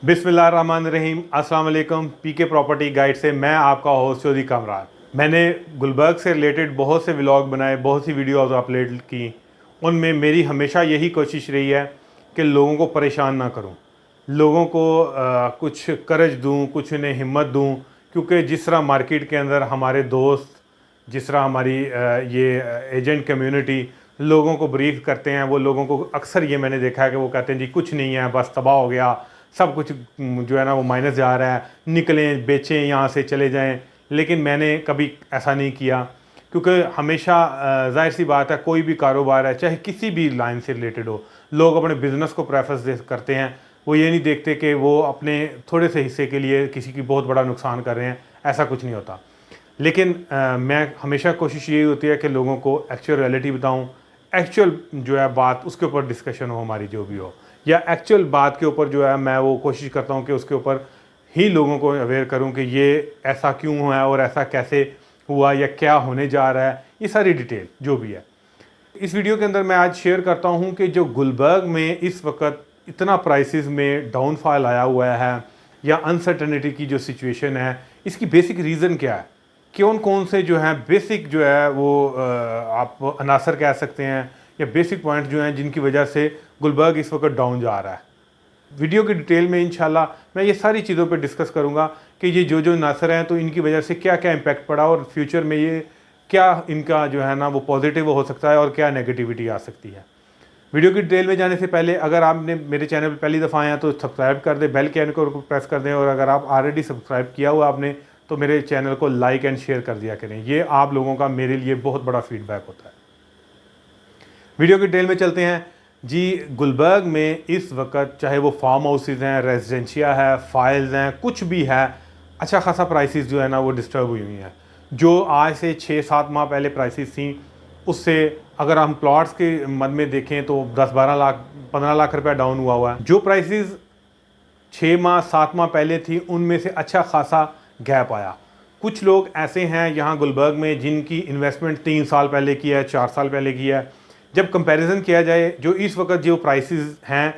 बिस्मिल्लाहिर्रहमानिर्रहीम, अस्सलाम वालेकुम। पीके प्रॉपर्टी गाइड से मैं आपका होस्ट चौधरी कामरान। मैंने गुलबर्ग से रिलेटेड बहुत से व्लॉग बनाए, बहुत सी वीडियोस अपलोड की। उनमें मेरी हमेशा यही कोशिश रही है कि लोगों को परेशान ना करूं, लोगों को कुछ करज दूं, कुछ उन्हें हिम्मत दूं। क्योंकि जिस तरह मार्केट के अंदर हमारे दोस्त, जिस तरह हमारी ये एजेंट कम्युनिटी लोगों को ब्रीफ करते हैं, वो लोगों को अक्सर ये मैंने देखा है कि वो कहते हैं जी कुछ नहीं है, बस तबाह हो गया, सब कुछ जो है ना वो माइनस जा रहा है, निकलें बेचें यहाँ से चले जाएं। लेकिन मैंने कभी ऐसा नहीं किया, क्योंकि हमेशा जाहिर सी बात है, कोई भी कारोबार है चाहे किसी भी लाइन से रिलेटेड हो, लोग अपने बिज़नेस को प्रेफरेंस करते हैं। वो ये नहीं देखते कि वो अपने थोड़े से हिस्से के लिए किसी की बहुत बड़ा नुकसान कर रहे हैं, ऐसा कुछ नहीं होता। लेकिन मैं हमेशा कोशिश यही होती है कि लोगों को एक्चुअल रियलिटी बताऊं, एक्चुअल जो है बात उसके ऊपर डिस्कशन हो हमारी, जो भी हो, या एक्चुअल बात के ऊपर जो है मैं वो कोशिश करता हूं कि उसके ऊपर ही लोगों को अवेयर करूं कि ये ऐसा क्यों है और ऐसा कैसे हुआ या क्या होने जा रहा है, ये सारी डिटेल जो भी है। इस वीडियो के अंदर मैं आज शेयर करता हूं कि जो गुलबर्ग में इस वक्त इतना प्राइसेस में डाउनफॉल आया हुआ है, या अनसर्टेनिटी की जो सिचुएशन है, इसकी बेसिक रीज़न क्या है, कौन कौन से जो हैं बेसिक जो है वो आप अनासर कह सकते हैं, या बेसिक पॉइंट जो हैं जिनकी वजह से गुलबर्ग इस वक्त डाउन जा रहा है। वीडियो की डिटेल में इंशाल्लाह मैं ये सारी चीज़ों पर डिस्कस करूँगा कि ये जो जो अनासर हैं तो इनकी वजह से क्या क्या इम्पेक्ट पड़ा, और फ्यूचर में ये क्या इनका जो है ना वो पॉजिटिव हो सकता है और क्या नेगेटिविटी आ सकती है। वीडियो की डिटेल में जाने से पहले अगर आपने मेरे चैनल पर पहली दफ़ा आए हैं तो सब्सक्राइब कर दें, बेल के आइकन को प्रेस कर दें, और अगर आप ऑलरेडी सब्सक्राइब किया हुआ आपने तो मेरे चैनल को लाइक एंड शेयर कर दिया करें। ये आप लोगों का मेरे लिए बहुत बड़ा फीडबैक होता है। वीडियो की डिटेल में चलते हैं जी। गुलबर्ग में इस वक्त चाहे वो फार्म हाउसेज हैं, रेजिडेंशिया है, फाइल्स हैं, कुछ भी है, अच्छा खासा प्राइसेस जो है ना वो डिस्टर्ब हुई हुई हैं। जो आज से 6-7 माह पहले प्राइसेस थी, उससे अगर हम प्लॉट्स के मद में देखें तो 10-12 लाख 15 लाख रुपया डाउन हुआ है। जो प्राइसेस 6 माह 7 माह पहले थी उनमें से अच्छा खासा गैप आया। कुछ लोग ऐसे हैं यहाँ गुलबर्ग में जिनकी इन्वेस्टमेंट 3 साल पहले की है, 4 साल पहले की है। जब कंपैरिजन किया जाए जो इस वक्त जो प्राइसेस हैं,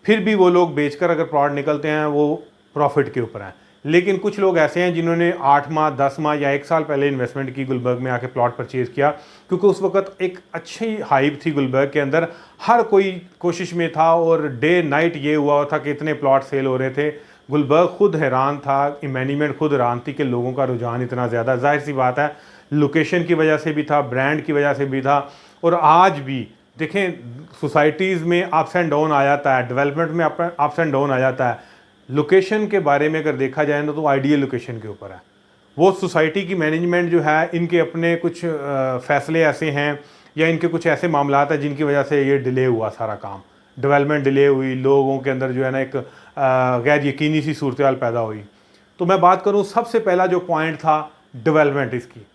फिर भी वो लोग बेचकर अगर प्लॉट निकलते हैं वो प्रॉफिट के ऊपर हैं। लेकिन कुछ लोग ऐसे हैं जिन्होंने 8 माह 10 माह या 1 साल पहले इन्वेस्टमेंट की, गुलबर्ग में आके प्लॉट परचेज़ किया, क्योंकि उस वक्त एक अच्छी हाइप थी गुलबर्ग के अंदर, हर कोई कोशिश में था और डे नाइट ये हुआ था कि इतने प्लॉट सेल हो रहे थे। गुलबर्ग खुद हैरान था, मैनेजमेंट खुद हैरान थी कि लोगों का रुझान इतना ज़्यादा। जाहिर सी बात है, लोकेशन की वजह से भी था, ब्रांड की वजह से भी था। और आज भी देखें, सोसाइटीज़ में अप्स एंड डाउन आ जाता है, डेवलपमेंट में अप्स एंड डाउन आ जाता है। लोकेशन के बारे में अगर देखा जाए ना तो आइडियल लोकेशन के ऊपर है। वो सोसाइटी की मैनेजमेंट जो है, इनके अपने कुछ फ़ैसले ऐसे हैं या इनके कुछ ऐसे मामलात हैं जिनकी वजह से ये डिले हुआ, सारा काम डेवलपमेंट डिले हुई, लोगों के अंदर जो है ना एक गैर यकीनी सी सूरत हाल पैदा हुई। तो मैं बात करूँ, सबसे पहला जो पॉइंट था डेवलपमेंट, इसकी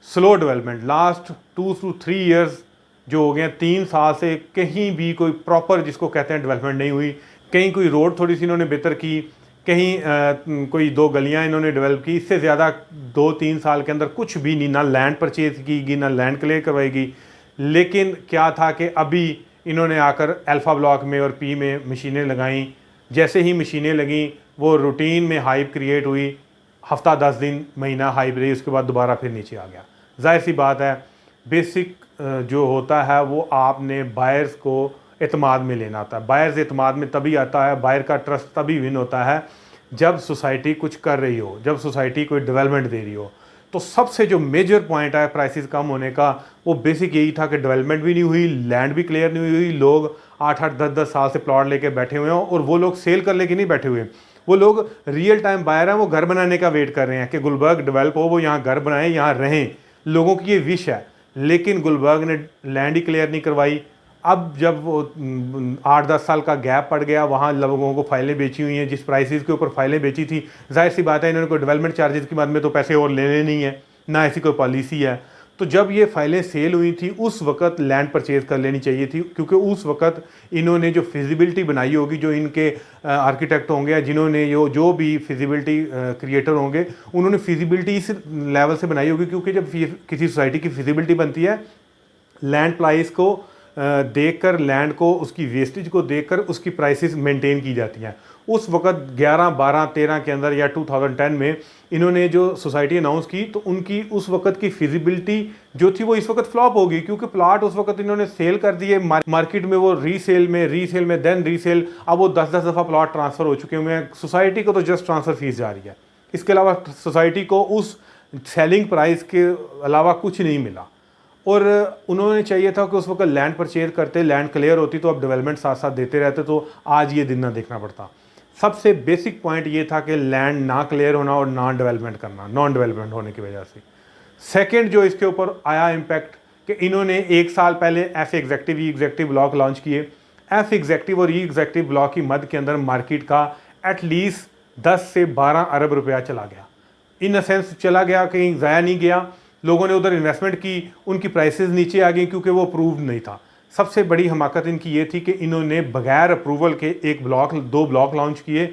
slow development. Last 2 to 3 years जो हो गए, 3 साल से कहीं भी कोई प्रॉपर जिसको कहते हैं डेवलपमेंट नहीं हुई। कहीं कोई रोड थोड़ी सी इन्होंने बेहतर की, कहीं कोई 2 गलियां इन्होंने डेवलप की, इससे ज़्यादा 2-3 साल के अंदर कुछ भी नहीं, ना लैंड परचेज की, ना लैंड क्लियर करवाएगी। लेकिन क्या था कि अभी इन्होंने आकर अल्फ़ा ब्लॉक में और पी में मशीनें लगाईं। जैसे ही मशीनें लगीं वो रूटीन में हाइप क्रिएट हुई, हफ्ता 10 दिन महीना हाइप रही, उसके बाद दोबारा फिर नीचे आ गया। जाहिर सी बात है, बेसिक जो होता है वो आपने बायर्स को एतमाद में लेना होता है। बायर्स एतमाद में तभी आता है, बायर का ट्रस्ट तभी विन होता है जब सोसाइटी कुछ कर रही हो, जब सोसाइटी कोई डेवलपमेंट दे रही हो। तो सबसे जो मेजर पॉइंट है प्राइसेस कम होने का, वो बेसिक यही था कि डेवलपमेंट भी नहीं हुई, लैंड भी क्लियर नहीं हुई। लोग 8-8 10-10 साल से प्लॉट लेके बैठे हुए हैं, और वो लोग सेल कर लेके नहीं बैठे हुए, वो लोग रियल टाइम बायर हैं, वो घर बनाने का वेट कर रहे हैं कि गुलबर्ग डेवलप हो, वो यहाँ घर बनाएं, यहाँ रहें। लोगों की ये विश है, लेकिन गुलबर्ग ने लैंड ही क्लियर नहीं करवाई। अब जब वो 8-10 साल का गैप पड़ गया, वहाँ लोगों को फाइलें बेची हुई हैं, जिस प्राइसेस के ऊपर फाइलें बेची थी, जाहिर सी बात है इन्होंने कोई डेवलपमेंट चार्जेस की मद में तो पैसे और लेने नहीं है, ना ऐसी कोई पॉलिसी है। तो जब ये फाइलें सेल हुई थी उस वक्त लैंड परचेज़ कर लेनी चाहिए थी, क्योंकि उस वक्त इन्होंने जो फिजिबिलिटी बनाई होगी, जो इनके आर्किटेक्ट होंगे या जिन्होंने जो भी फिजिबिलिटी क्रिएटर होंगे, उन्होंने फिजिबिलिटी इस लेवल से बनाई होगी, क्योंकि जब किसी सोसाइटी की फिजिबिलिटी बनती है, लैंड प्राइस को देखकर, लैंड को, उसकी वेस्टेज को देखकर उसकी प्राइसेस मेंटेन की जाती हैं। उस वक्त 11, 12, 13 के अंदर या 2010 में इन्होंने जो सोसाइटी अनाउंस की तो उनकी उस वक्त की फिजिबिलिटी जो थी वो इस वक्त फ्लॉप होगी, क्योंकि प्लाट उस वक्त इन्होंने सेल कर दिए मार्केट में, वो रीसेल में देन रीसेल, अब वो 10-10 दफ़ा प्लाट ट्रांसफ़र हो चुके हुए हैं। सोसाइटी को तो जस्ट ट्रांसफ़र फीस जा रही है, इसके अलावा सोसाइटी को उस सेलिंग प्राइस के अलावा कुछ नहीं मिला। और उन्होंने चाहिए था कि उस वक्त लैंड परचेज करते, लैंड क्लियर होती तो अब डेवलपमेंट साथ साथ देते रहते, तो आज ये दिन ना देखना पड़ता। सबसे बेसिक पॉइंट ये था कि लैंड ना क्लियर होना और नॉन डेवलपमेंट होने की वजह से। सेकंड जो इसके ऊपर आया इम्पैक्ट कि इन्होंने 1 साल पहले एफ एग्जेक्टिव ई एग्जेक्टिव ब्लॉक लॉन्च किए। एफ एग्जेक्टिव और ई एग्जेक्टिव ब्लॉक की मद के अंदर मार्केट का एटलीस्ट 10 से 12 अरब रुपया चला गया। इन अ सेंस चला गया, कहीं ज़ाया नहीं गया। लोगों ने उधर इन्वेस्टमेंट की, उनकी प्राइसेस नीचे आ गई क्योंकि वो अप्रूव नहीं था। सबसे बड़ी हमाकत इनकी ये थी कि इन्होंने बगैर अप्रूवल के 2 ब्लॉक लॉन्च किए।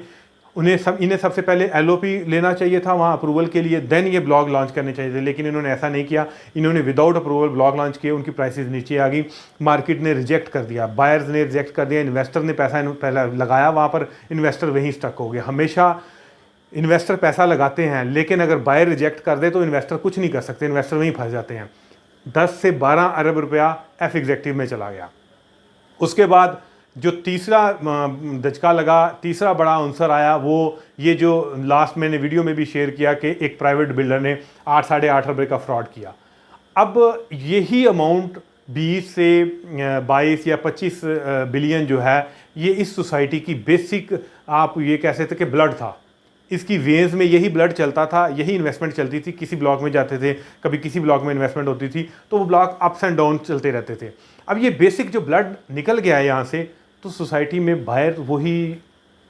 इन्हें सबसे पहले एलओपी लेना चाहिए था वहाँ अप्रूवल के लिए, देन ये ब्लॉक लॉन्च करने चाहिए थे, लेकिन इन्होंने ऐसा नहीं किया। इन्होंने विदाउट अप्रूवल ब्लॉक लॉन्च किए, उनकी प्राइसेस नीचे आ गई, मार्केट ने रिजेक्ट कर दिया, बायर्स ने रिजेक्ट कर दिया, इन्वेस्टर ने पैसा पहले लगाया वहाँ पर, इन्वेस्टर वहीं स्टक हो गया। हमेशा इन्वेस्टर पैसा लगाते हैं, लेकिन अगर बायर रिजेक्ट कर दे तो इन्वेस्टर कुछ नहीं कर सकते, इन्वेस्टर वहीं फंस जाते हैं। 10 से 12 अरब रुपया एफ एग्जेक्टिव में चला गया। उसके बाद जो तीसरा दचका लगा, तीसरा बड़ा आंसर आया, वो ये जो लास्ट मैंने वीडियो में भी शेयर किया कि एक प्राइवेट बिल्डर ने 8 साढ़े 8 रुपये का फ्रॉड किया। अब यही अमाउंट 20 से 22 या 25 बिलियन जो है, ये इस सोसाइटी की बेसिक, आप ये कह सकते कि ब्लड था। इसकी वेन्स में यही ब्लड चलता था, यही इन्वेस्टमेंट चलती थी। किसी ब्लॉक में जाते थे, कभी किसी ब्लॉक में इन्वेस्टमेंट होती थी, तो वो ब्लॉक अप्स एंड डाउन चलते रहते थे। अब ये बेसिक जो ब्लड निकल गया है यहाँ से, तो सोसाइटी में बाहर वही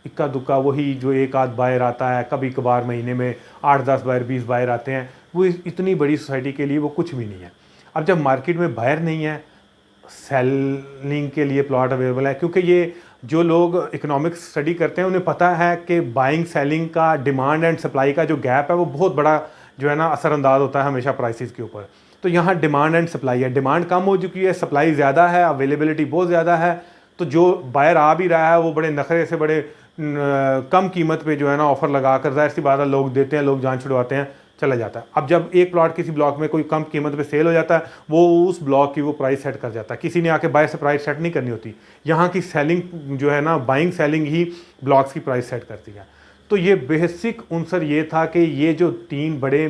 इक्का दुक्का, वही जो एक आध बायर आता है, कभी कभार महीने में 8-10 बायर 20 बायर आते हैं, वो इतनी बड़ी सोसाइटी के लिए वो कुछ भी नहीं है। अब जब मार्केट में बायर नहीं है, सेलिंग के लिए प्लॉट अवेलेबल है, क्योंकि ये जो लोग इकोनॉमिक्स स्टडी करते हैं उन्हें पता है कि बाइंग सेलिंग का, डिमांड एंड सप्लाई का जो गैप है वो बहुत बड़ा जो है ना असरअंदाज होता है हमेशा प्राइसेस के ऊपर। तो यहाँ डिमांड एंड सप्लाई है, डिमांड कम हो चुकी है, सप्लाई ज़्यादा है, अवेलेबिलिटी बहुत ज़्यादा है, तो जो बायर आ भी रहा है वो बड़े नखरे से, बड़े कम कीमत पे जो है ना ऑफ़र लगा कर, जाहिर सी बात है लोग देते हैं, लोग जान छुड़वाते हैं, चला जाता है। अब जब एक प्लॉट किसी ब्लॉक में कोई कम कीमत पे सेल हो जाता है, वो उस ब्लॉक की वो प्राइस सेट कर जाता है, किसी ने आके बायर से प्राइस सेट नहीं करनी होती। यहाँ की सेलिंग जो है ना, बाइंग सेलिंग ही ब्लॉक्स की प्राइस सेट करती है। तो ये बेसिक आंसर ये था कि ये जो 3 बड़े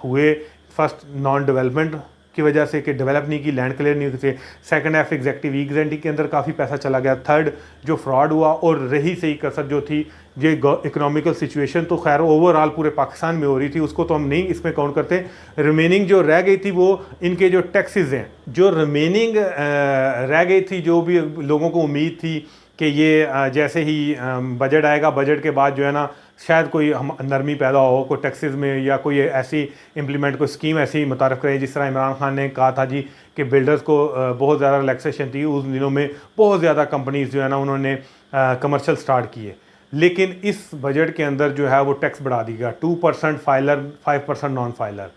हुए, फर्स्ट नॉन डेवलपमेंट की वजह से कि डेवलप नहीं की, लैंड क्लियर नहीं हुई, सेकंड एफ एग्जेक्टिव ई एग्जेक्टिव के अंदर काफ़ी पैसा चला गया, थर्ड जो फ्रॉड हुआ, और रही सही कसर जो थी ये इकोनॉमिकल सिचुएशन, तो खैर ओवरऑल पूरे पाकिस्तान में हो रही थी, उसको तो हम नहीं इसमें काउंट करते। रिमेनिंग जो रह गई थी वो इनके जो टैक्सेस हैं, जो रिमेनिंग रह गई थी, जो भी लोगों को उम्मीद थी कि ये जैसे ही बजट आएगा, बजट के बाद जो है ना शायद कोई हम नरमी पैदा हो, कोई टैक्सेस में, या कोई ऐसी इम्प्लीमेंट कोई स्कीम ऐसी मुतारफ़ करे, जिस तरह इमरान खान ने कहा था जी कि बिल्डर्स को बहुत ज़्यादा रिलैक्सेशन थी। उस दिनों में बहुत ज़्यादा कंपनीज जो है ना उन्होंने कमर्शियल स्टार्ट किए, लेकिन इस बजट के अंदर जो है वो टैक्स बढ़ा दी गया, 2% फाइलर, 5% नॉन फाइलर,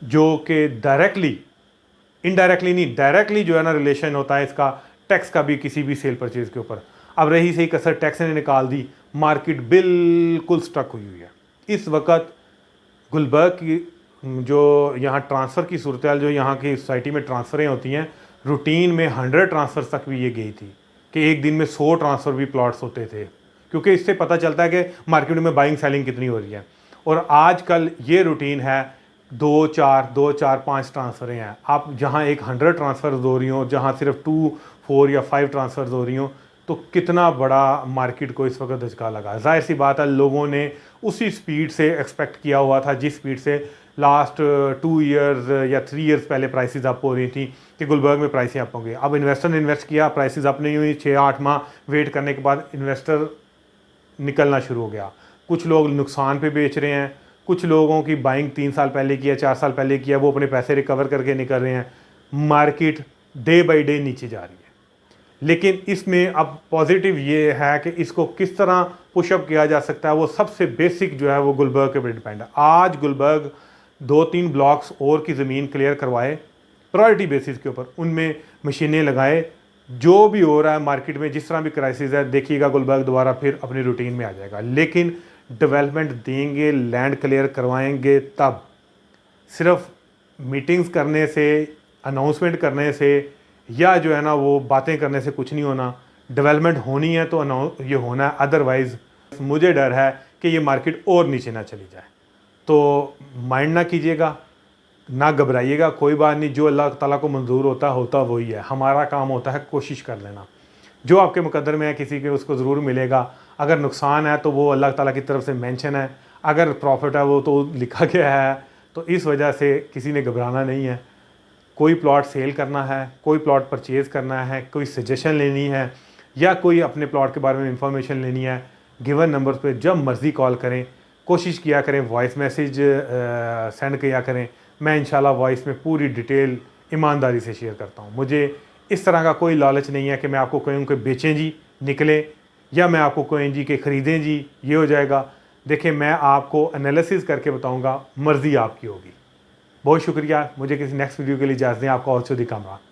जो कि डायरेक्टली, इनडायरेक्टली नहीं, डायरेक्टली जो है ना रिलेशन होता है इसका टैक्स का भी किसी भी सेल परचेज के ऊपर। अब रही सही कसर टैक्स ने निकाल दी, मार्केट बिल्कुल स्टक हुई है। इस वक्त गुलबर्ग की जो यहाँ ट्रांसफ़र की सूरत हाल, जो यहाँ की सोसाइटी में ट्रांसफ़रें होती हैं, रूटीन में 100 ट्रांसफ़र तक भी ये गई थी कि एक दिन में 100 ट्रांसफ़र भी प्लॉट्स होते थे, क्योंकि इससे पता चलता है कि मार्केट में बाइंग सेलिंग कितनी हो रही है। और आजकल ये रूटीन है 2-4, 5 ट्रांसफ़रें हैं। आप जहाँ एक 100 ट्रांसफ़र हो रही हो, जहाँ सिर्फ 2, 4 या 5 ट्रांसफ़र हो रही हो, तो कितना बड़ा मार्केट को इस वक्त धचका लगा। जाहिर सी बात है लोगों ने उसी स्पीड से एक्सपेक्ट किया हुआ था जिस स्पीड से लास्ट 2 इयर्स या 3 इयर्स पहले प्राइसेस अप हो रही थी कि गुलबर्ग में प्राइसें अप होंगे। अब इन्वेस्टर ने इन्वेस्ट किया, प्राइसेस अप नहीं हुई, 6-8 माह वेट करने के बाद इन्वेस्टर निकलना शुरू हो गया। कुछ लोग नुकसान पे बेच रहे हैं, कुछ लोगों की बाइंग 3 साल पहले किया, 4 साल पहले किया, वो अपने पैसे रिकवर करके निकल रहे हैं। मार्केट डे बाई डे नीचे जा रही है, लेकिन इसमें अब पॉजिटिव ये है कि इसको किस तरह पुशअप किया जा सकता है, वो सबसे बेसिक जो है वो गुलबर्ग के ऊपर डिपेंड है। आज गुलबर्ग 2-3 ब्लॉक्स और की ज़मीन क्लियर करवाए प्रायोरिटी बेसिस के ऊपर, उनमें मशीनें लगाए, जो भी हो रहा है मार्केट में, जिस तरह भी क्राइसिस है, देखिएगा गुलबर्ग दोबारा फिर अपनी रूटीन में आ जाएगा। लेकिन डेवलपमेंट देंगे, लैंड क्लियर करवाएंगे तब। सिर्फ मीटिंग्स करने से, अनाउंसमेंट करने से या जो है ना वो बातें करने से कुछ नहीं होना। डेवलपमेंट होनी है तो ये होना है, अदरवाइज़ मुझे डर है कि ये मार्केट और नीचे ना चली जाए। तो माइंड ना कीजिएगा, ना घबराइएगा, कोई बात नहीं, जो अल्लाह ताला को मंजूर होता वही है। हमारा काम होता है कोशिश कर लेना। जो आपके मुकद्दर में है किसी के, उसको ज़रूर मिलेगा। अगर नुकसान है तो वो अल्लाह ताला की तरफ से मेंशन है, अगर प्रॉफिट है वो तो लिखा गया है। तो इस वजह से किसी ने घबराना नहीं है। कोई प्लॉट सेल करना है, कोई प्लॉट परचेज़ करना है, कोई सजेशन लेनी है या कोई अपने प्लॉट के बारे में इंफॉर्मेशन लेनी है, गिवन नंबर्स पे जब मर्ज़ी कॉल करें। कोशिश किया करें वॉइस मैसेज सेंड किया करें। मैं इंशाल्लाह वॉइस में पूरी डिटेल ईमानदारी से शेयर करता हूँ। मुझे इस तरह का कोई लालच नहीं है कि मैं आपको कहूँ कि बेचें जी निकले, या मैं आपको कहूँ जी कि ख़रीदें जी ये हो जाएगा। देखिए, मैं आपको एनालिसिस करके बताऊँगा, मर्ज़ी आपकी होगी। बहुत शुक्रिया। मुझे किसी नेक्स्ट वीडियो के लिए इजाज़त दें। आपका और कामरान।